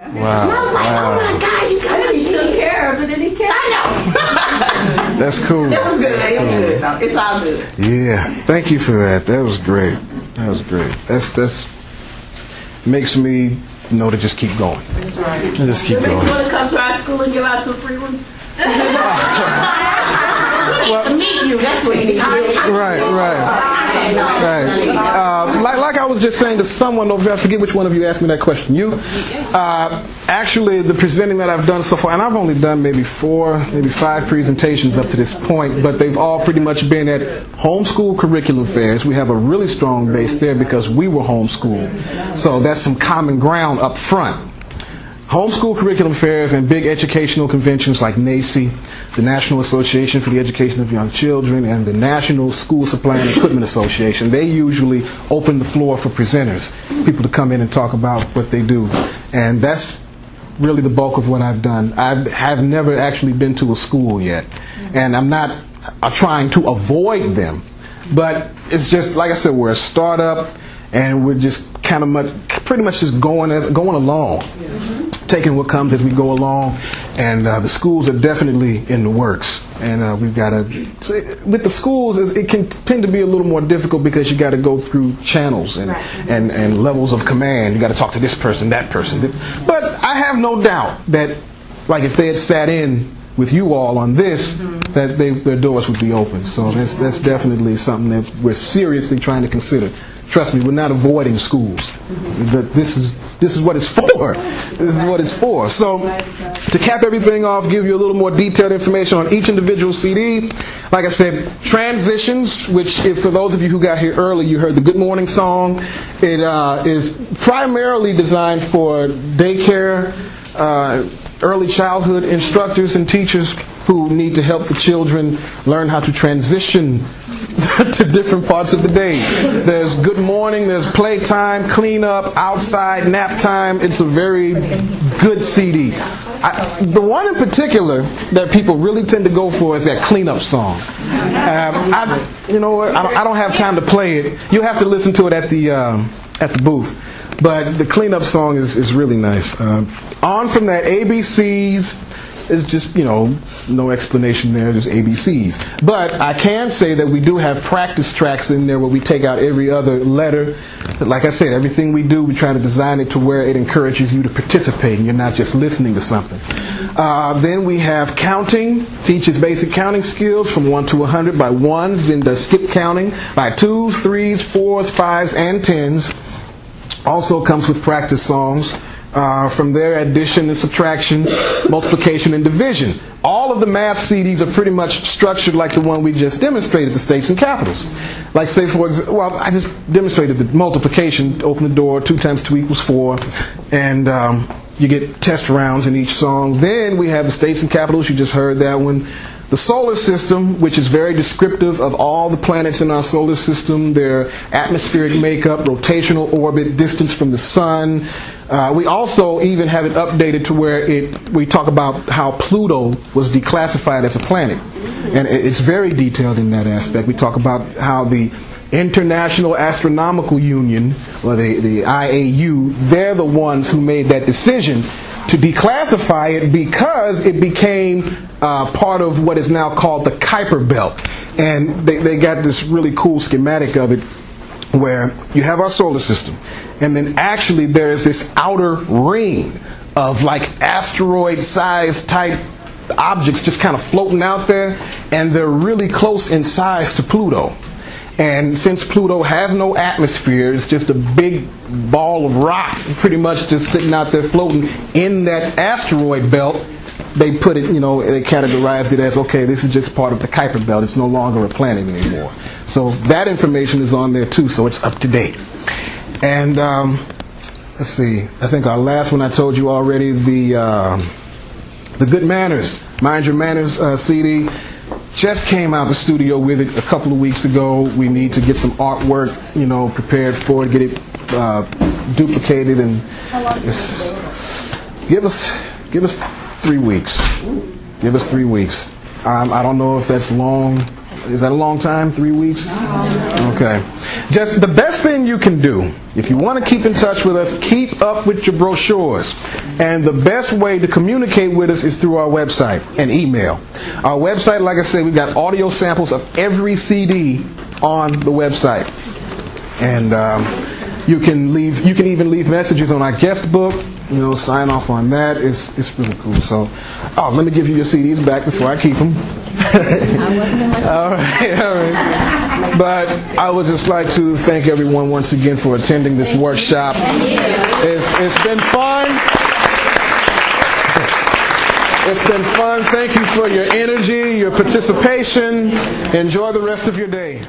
Wow. And I was like, oh my God, you guys He took care of it and he kept I know. That's cool. It was good. It was good. So it's all good. Yeah. Thank you for that. That was great. That was great. That's makes me know to just keep going. That's right. Just keep You going. want to come to our school and give out some free ones? Well, meet you. That's what you need to do. Right. Like I was just saying to someone over here, I forget which one of you asked me that question. You, actually, the presenting that I've done so far, and I've only done maybe 4, maybe 5 presentations up to this point, but they've all pretty much been at homeschool curriculum fairs. We have a really strong base there because we were homeschooled, so that's some common ground up front. Homeschool curriculum fairs and big educational conventions like NACE, the National Association for the Education of Young Children, and the National School Supply and Equipment Association, they usually open the floor for presenters, people to come in and talk about what they do. And that's really the bulk of what I've done. I have never actually been to a school yet, and I'm not trying to avoid them, but it's just, like I said, we're a startup, and we're just pretty much just going along, taking what comes as we go along, and the schools are definitely in the works. And we've got to, with the schools, it can tend to be a little more difficult because you got to go through channels and levels of command. You got to talk to this person, that person. But I have no doubt that, like, if they had sat in with you all on this, that their doors would be open. So that's definitely something that we're seriously trying to consider. Trust me, we're not avoiding schools. This is what it's for. This is what it's for. So, to cap everything off, give you a little more detailed information on each individual CD. Like I said, transitions, which if for those of you who got here early, you heard the Good Morning song. It is primarily designed for daycare, early childhood instructors and teachers who need to help the children learn how to transition to different parts of the day. There's good morning, there's playtime, cleanup, outside, nap time. It's a very good CD. The one in particular that people really tend to go for is that cleanup song. You know what? I don't have time to play it. You have to listen to it at the booth. But the cleanup song is really nice. On from that, ABCs. It's just, no explanation there, just ABCs. But I can say that we do have practice tracks in there where we take out every other letter. But like I said, everything we do, we try to design it to where it encourages you to participate and you're not just listening to something. Then we have counting, teaches basic counting skills from 1 to 100 by ones, then does skip counting by 2s, 3s, 4s, 5s, and 10s. Also comes with practice songs. From there, addition and subtraction, multiplication and division. All of the math CDs are pretty much structured like the one we just demonstrated, the states and capitals. Like, say, for example, I just demonstrated the multiplication, open the door, 2 times 2 equals 4, and you get test rounds in each song. Then we have the states and capitals, you just heard that one. The solar system, which is very descriptive of all the planets in our solar system, their atmospheric makeup, rotational orbit, distance from the sun. We also even have it updated to where we talk about how Pluto was declassified as a planet. And it's very detailed in that aspect. We talk about how the International Astronomical Union, or the IAU, they're the ones who made that decision to declassify it because it became part of what is now called the Kuiper Belt. And they got this really cool schematic of it where you have our solar system, and then actually there's this outer ring of like asteroid-sized type objects just kind of floating out there, and they're really close in size to Pluto. And since Pluto has no atmosphere, it's just a big ball of rock pretty much just sitting out there floating in that asteroid belt. They put it, they categorized it as, okay, this is just part of the Kuiper Belt. It's no longer a planet anymore. So that information is on there too, so it's up to date. And let's see, I think our last one I told you already, the Good Manners, Mind Your Manners CD. Just came out of the studio with it a couple of weeks ago. We need to get some artwork, prepared for it, get it duplicated, and give us 3 weeks. Give us 3 weeks. I don't know if that's long is that a long time? 3 weeks? Okay. Just the best thing you can do, if you want to keep in touch with us, keep up with your brochures. And the best way to communicate with us is through our website and email. Our website, like I said, we've got audio samples of every CD on the website. And you can even leave messages on our guest book. Sign off on that. It's really cool. So, let me give you your CDs back before I keep them. All right. But I would just like to thank everyone once again for attending this workshop. It's been fun. It's been fun. Thank you for your energy, your participation. Enjoy the rest of your day.